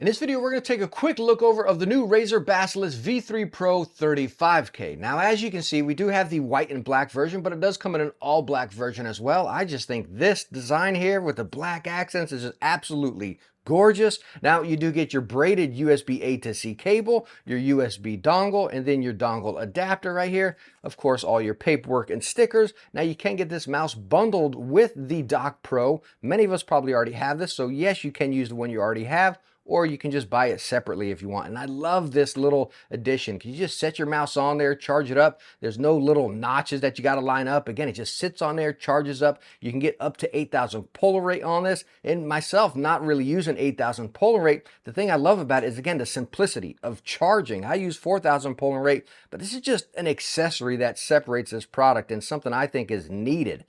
In this video, we're going to take a quick look over of the new Razer Basilisk V3 Pro 35K. Now, as you can see, we do have the white and black version, but it does come in an all black version as well. I just think this design here with the black accents is just absolutely gorgeous. Now, you do get your braided USB A to C cable, your USB dongle, and then your dongle adapter right here. Of course, all your paperwork and stickers. Now, you can get this mouse bundled with the Dock Pro. Many of us probably already have this, so yes, you can use the one you already have, or you can just buy it separately if you want. And I love this little addition. You just set your mouse on there, charge it up. There's no little notches that you got to line up. Again, it just sits on there, charges up. You can get up to 8,000 polar rate on this. And myself, not really using 8,000 polar rate, the thing I love about it is, again, the simplicity of charging. I use 4,000 polar rate, but this is just an accessory that separates this product and something I think is needed.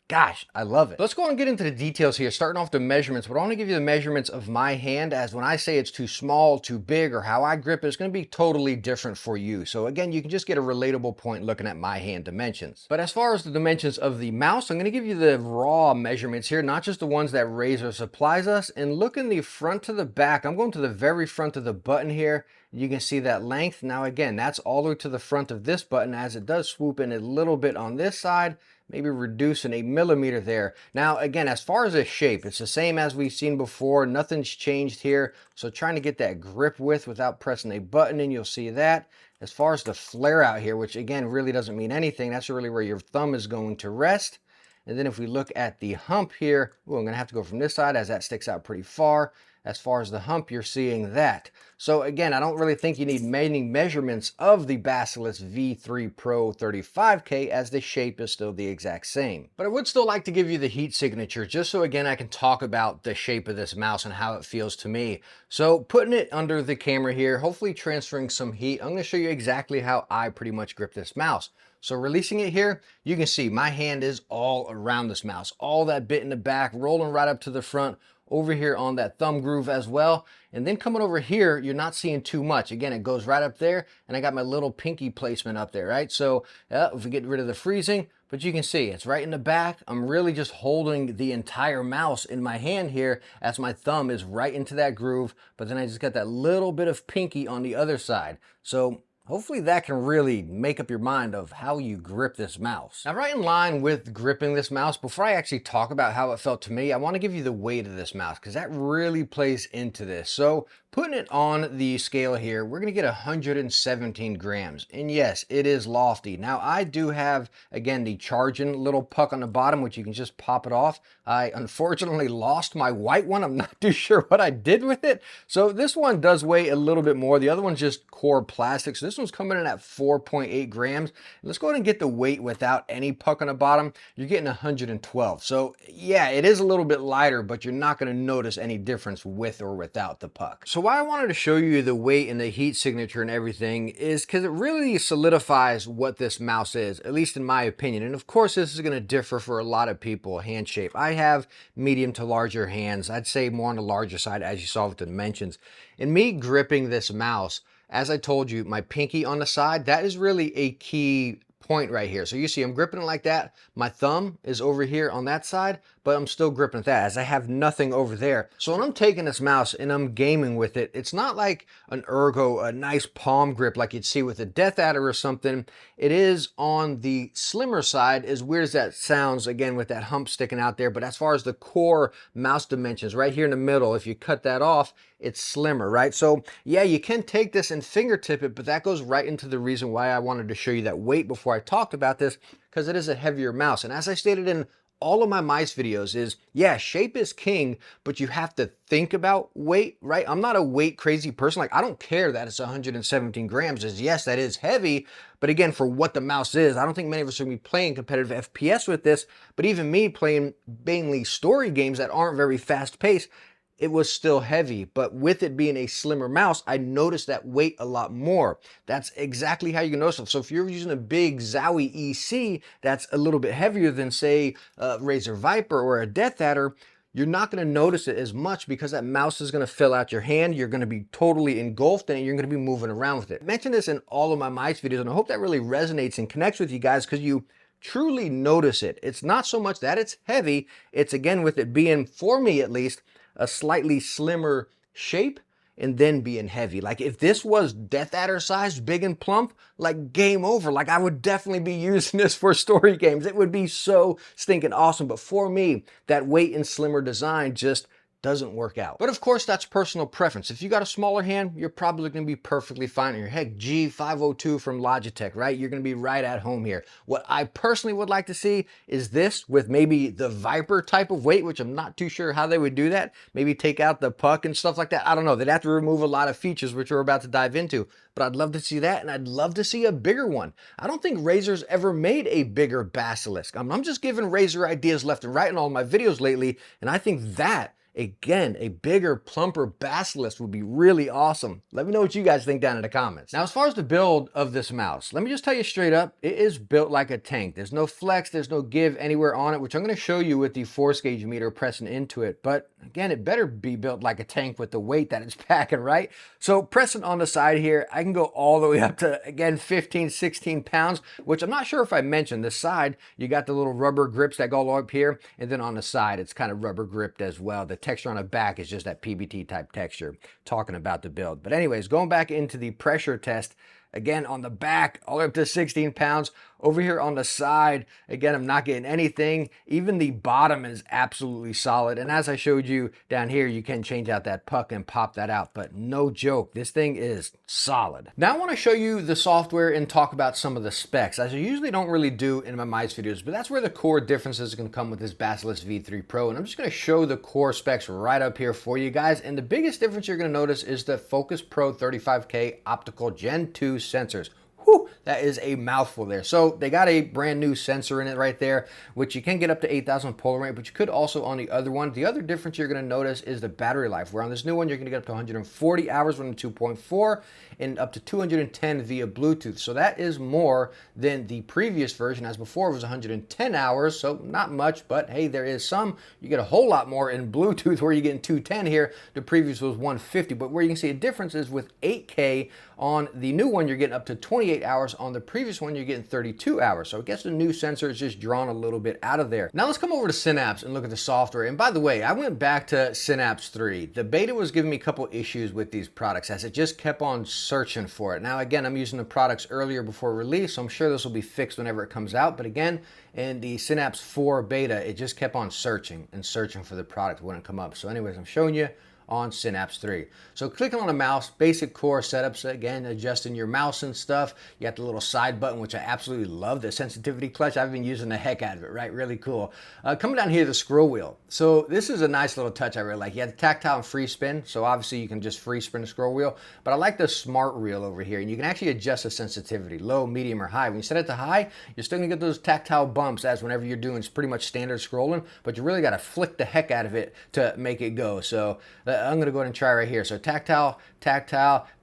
Gosh, I love it. Let's go and get into the details here, starting off the measurements. But I want to give you the measurements of my hand, as when I say it's too small, too big, or how I grip it, it's going to be totally different for you. So again, you can just get a relatable point looking at my hand dimensions. But as far as the dimensions of the mouse, I'm going to give you the raw measurements here, not just the ones that Razer supplies us. And look in the front to the back. I'm going to the very front of the button here. You can see that length. Now again, that's all the way to the front of this button, as it does swoop in a little bit on this side, maybe reducing a millimeter there. Now, again, as far as the shape, it's the same as we've seen before. Nothing's changed here. So trying to get that grip width without pressing a button, and you'll see that. As far as the flare out here, which again, really doesn't mean anything. That's really where your thumb is going to rest. And then if we look at the hump here, I'm going to have to go from this side as that sticks out pretty far. As far as the hump, you're seeing that. So again, I don't really think you need many measurements of the Basilisk V3 Pro 35K, as the shape is still the exact same. But I would still like to give you the heat signature, just so again, I can talk about the shape of this mouse and how it feels to me. So putting it under the camera here, hopefully transferring some heat, I'm going to show you exactly how I pretty much grip this mouse. So releasing it here, you can see my hand is all around this mouse, all that bit in the back, rolling right up to the front, over here on that thumb groove as well. And then coming over here, you're not seeing too much. Again, it goes right up there, and I got my little pinky placement up there, right? So if we get rid of the freezing, but you can see it's right in the back. I'm really just holding the entire mouse in my hand here, as my thumb is right into that groove, but then I just got that little bit of pinky on the other side. So hopefully that can really make up your mind of how you grip this mouse. Now, right in line with gripping this mouse, before I actually talk about how it felt to me, I want to give you the weight of this mouse, because that really plays into this. So putting it on the scale here, we're going to get 117 grams. And yes, it is lofty. Now, I do have, again, the charging little puck on the bottom, which you can just pop it off. I unfortunately lost my white one. I'm not too sure what I did with it. So this one does weigh a little bit more. The other one's just core plastic. So this one's coming in at 4.8 grams. Let's go ahead and get the weight without any puck on the bottom. You're getting 112. So yeah, it is a little bit lighter, but you're not going to notice any difference with or without the puck. So why I wanted to show you the weight and the heat signature and everything is because it really solidifies what this mouse is, at least in my opinion. And of course, this is going to differ for a lot of people, hand shape. I have medium to larger hands. I'd say more on the larger side, as you saw with the dimensions. In me gripping this mouse, as I told you, my pinky on the side, that is really a key point right here. So you see I'm gripping it like that. My thumb is over here on that side, but I'm still gripping that, as I have nothing over there. So when I'm taking this mouse and I'm gaming with it, it's not like an ergo, a nice palm grip like you'd see with a Death Adder or something. It is on the slimmer side, as weird as that sounds, again, with that hump sticking out there. But as far as the core mouse dimensions, right here in the middle, if you cut that off, it's slimmer, right? So yeah, you can take this and fingertip it, but that goes right into the reason why I wanted to show you that weight before I talked about this, because it is a heavier mouse. And as I stated in all of my mice videos is, yeah, shape is king, but you have to think about weight, right? I'm not a weight crazy person. Like, I don't care that it's 117 grams. As yes, that is heavy, but again, for what the mouse is, I don't think many of us are going to be playing competitive FPS with this, but even me playing mainly story games that aren't very fast paced, it was still heavy. But with it being a slimmer mouse, I noticed that weight a lot more. That's exactly how you can notice it. So if you're using a big Zowie EC that's a little bit heavier than, say, a Razer Viper or a Death Adder, you're not going to notice it as much, because that mouse is going to fill out your hand. You're going to be totally engulfed in it. You're going to be moving around with it. I mentioned this in all of my mice videos, and I hope that really resonates and connects with you guys, because you truly notice it. It's not so much that it's heavy. It's, again, with it being, for me at least, a slightly slimmer shape, and then being heavy. Like if this was Death Adder sized, big and plump, like game over. Like I would definitely be using this for story games. It would be so stinking awesome. But for me, that weight and slimmer design just doesn't work out. But of course, that's personal preference. If you got a smaller hand, you're probably going to be perfectly fine here. Heck, G502 from Logitech, right? You're going to be right at home here. What I personally would like to see is this with maybe the Viper type of weight, which I'm not too sure how they would do that. Maybe take out the puck and stuff like that. I don't know. They'd have to remove a lot of features, which we're about to dive into. But I'd love to see that, and I'd love to see a bigger one. I don't think Razer's ever made a bigger Basilisk. I'm just giving Razer ideas left and right in all my videos lately, and I think that again, a bigger, plumper Basilisk would be really awesome. Let me know what you guys think down in the comments. Now, as far as the build of this mouse, let me just tell you straight up, it is built like a tank. There's no flex, there's no give anywhere on it, which I'm going to show you with the force gauge meter pressing into it. But again, it better be built like a tank with the weight that it's packing, right? So pressing on the side here, I can go all the way up to, again, 15, 16 pounds, which I'm not sure if I mentioned. The side, you got the little rubber grips that go all up here, and then on the side, it's kind of rubber gripped as well. The texture on the back is just that PBT type texture, talking about the build. But anyways, going back into the pressure test, again, on the back, all the way up to 16 pounds. Over here on the side, again, I'm not getting anything. Even the bottom is absolutely solid. And as I showed you down here, you can change out that puck and pop that out. But no joke, this thing is solid. Now I want to show you the software and talk about some of the specs, as I usually don't really do in my mice videos, but that's where the core differences are going to come with this Basilisk V3 Pro. And I'm just going to show the core specs right up here for you guys. And the biggest difference you're going to notice is the Focus Pro 35K optical Gen 2 sensors. Whew, that is a mouthful there. So they got a brand new sensor in it right there, which you can get up to 8,000 polar rate, but you could also on the other one. The other difference you're going to notice is the battery life, where on this new one, you're going to get up to 140 hours running 2.4 and up to 210 via Bluetooth. So that is more than the previous version, as before it was 110 hours. So not much, but hey, there is some. You get a whole lot more in Bluetooth, where you're getting 210 here. The previous was 150, but where you can see a difference is with 8K on the new one, you're getting up to 28 hours. On the previous one, you're getting 32 hours. So I guess the new sensor is just drawn a little bit out of there. Now let's come over to Synapse and look at the software. And by the way, I went back to Synapse 3. The beta was giving me a couple issues with these products, as it just kept on searching for it. Now again, I'm using the products earlier before release, so I'm sure this will be fixed whenever it comes out. But again, in the Synapse 4 beta, it just kept on searching and searching for the product. It wouldn't come up. So anyways, I'm showing you on Synapse 3. So clicking on the mouse, basic core setups, again, adjusting your mouse and stuff. You got the little side button, which I absolutely love, the sensitivity clutch. I've been using the heck out of it, right? Really cool. Coming down here, the scroll wheel. So this is a nice little touch I really like. You have the tactile and free spin, so obviously you can just free spin the scroll wheel, but I like the smart wheel over here, and you can actually adjust the sensitivity, low, medium, or high. When you set it to high, you're still gonna get those tactile bumps, as whenever you're doing pretty much standard scrolling, but you really gotta flick the heck out of it to make it go. So I'm gonna go ahead and try right here. So tactile,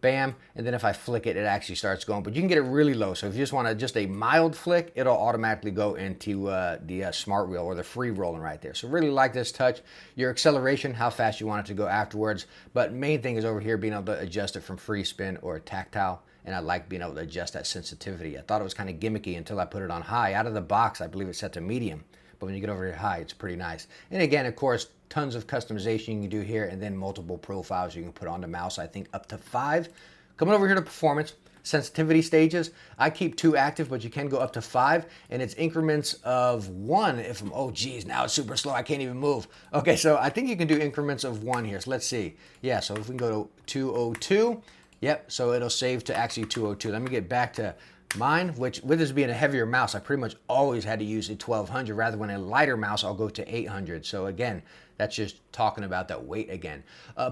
bam, and then if I flick it, it actually starts going. But you can get it really low. So if you just want just a mild flick, it'll automatically go into the smart wheel, or the free rolling right there. So really like this touch. Your acceleration, how fast you want it to go afterwards. But main thing is over here being able to adjust it from free spin or tactile. And I like being able to adjust that sensitivity. I thought it was kind of gimmicky until I put it on high. Out of the box, I believe it's set to medium. But when you get over here high, it's pretty nice. And again, of course, tons of customization you can do here, and then multiple profiles you can put on the mouse, I think up to 5. Coming over here to performance, sensitivity stages, I keep 2 active, but you can go up to 5, and it's increments of 1 if I'm, oh geez, now it's super slow, I can't even move. Okay, so I think you can do increments of 1 here. So let's see. Yeah, so if we can go to 202, yep, so it'll save to actually 202. Let me get back to mine, which with this being a heavier mouse, I pretty much always had to use a 1200, rather when a lighter mouse, I'll go to 800. So again, that's just talking about that weight again.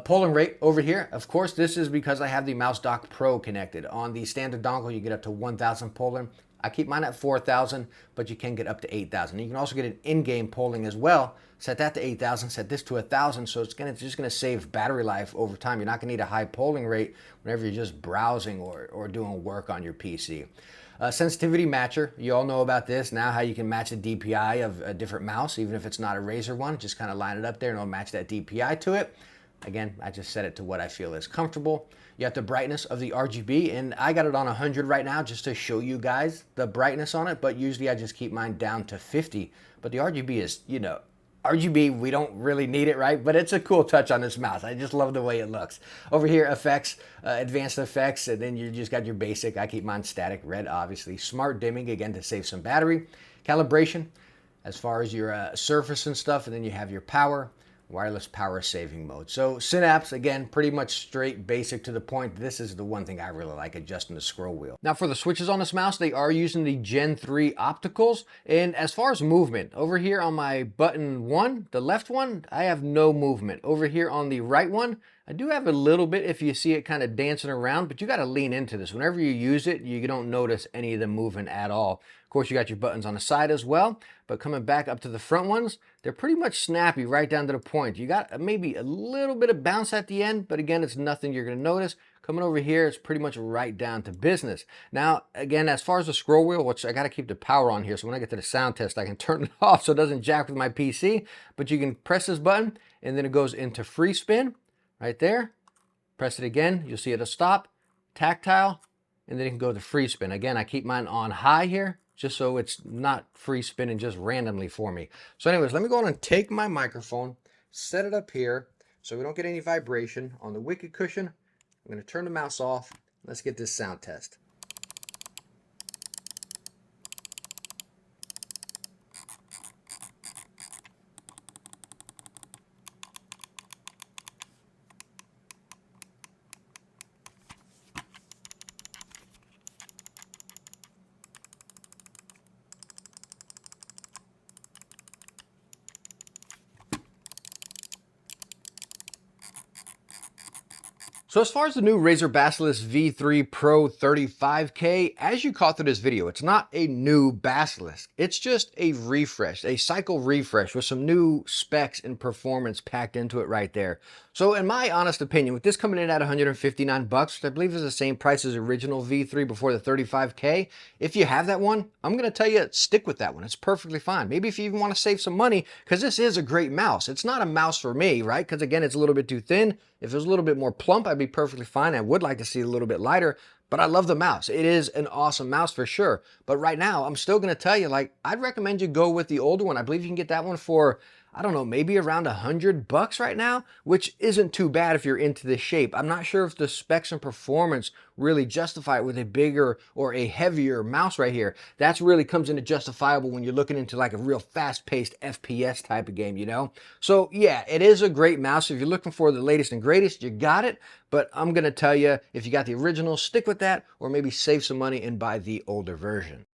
Polling rate over here, of course, this is because I have the Mouse Dock Pro connected. On the standard dongle, you get up to 1,000 polling. I keep mine at 4,000, but you can get up to 8,000. You can also get an in-game polling as well. Set that to 8,000, set this to 1,000, so it's just gonna save battery life over time. You're not gonna need a high polling rate whenever you're just browsing or doing work on your PC. Sensitivity matcher, you all know about this now, how you can match the DPI of a different mouse, even if it's not a Razer one. Just kind of line it up there and it'll match that DPI to it. Again, I just set it to what I feel is comfortable. You have the brightness of the RGB, and I got it on 100 right now just to show you guys the brightness on it, but usually I just keep mine down to 50. But the RGB is, you know, RGB, we don't really need it, right? But it's a cool touch on this mouse. I just love the way it looks. Over here, effects, advanced effects, and then you just got your basic. I keep mine static, red, obviously. Smart dimming, again, to save some battery. Calibration, as far as your surface and stuff, and then you have your power, wireless power saving mode. So Synapse, again, pretty much straight, basic to the point. This is the one thing I really like, adjusting the scroll wheel. Now for the switches on this mouse, they are using the Gen 3 opticals. And as far as movement, over here on my button 1, the left one, I have no movement. Over here on the right one, I do have a little bit if you see it kind of dancing around, but you got to lean into this. Whenever you use it, you don't notice any of the movement at all. Of course, you got your buttons on the side as well, but coming back up to the front ones, they're pretty much snappy right down to the point. You got maybe a little bit of bounce at the end, but again, it's nothing you're going to notice. Coming over here, it's pretty much right down to business. Now, again, as far as the scroll wheel, which I got to keep the power on here, so when I get to the sound test, I can turn it off so it doesn't jack with my PC, but you can press this button, and then it goes into free spin right there. Press it again, you'll see it'll stop, tactile, and then you can go to free spin. Again, I keep mine on high here, just so it's not free spinning just randomly for me. So anyways, let me go on and take my microphone, set it up here so we don't get any vibration on the Wicked cushion. I'm going to turn the mouse off. Let's get this sound test. So as far as the new Razer Basilisk V3 Pro 35K, as you caught through this video, it's not a new Basilisk. It's just a refresh, a cycle refresh with some new specs and performance packed into it right there. So in my honest opinion, with this coming in at 159 bucks, which I believe is the same price as the original V3 before the 35K, if you have that one, I'm going to tell you, stick with that one. It's perfectly fine. Maybe if you even want to save some money, because this is a great mouse. It's not a mouse for me, right? Because again, it's a little bit too thin. If it was a little bit more plump, I'd be perfectly fine. I would like to see it a little bit lighter, but I love the mouse. It is an awesome mouse for sure. But right now, I'm still going to tell you, like, I'd recommend you go with the older one. I believe you can get that one for, I don't know, maybe around 100 bucks right now, which isn't too bad if you're into this shape. I'm not sure if the specs and performance really justify it with a bigger or a heavier mouse right here. That's really comes into justifiable when you're looking into like a real fast-paced FPS type of game, you know? So yeah, it is a great mouse. If you're looking for the latest and greatest, you got it. But I'm going to tell you, if you got the original, stick with that, or maybe save some money and buy the older version.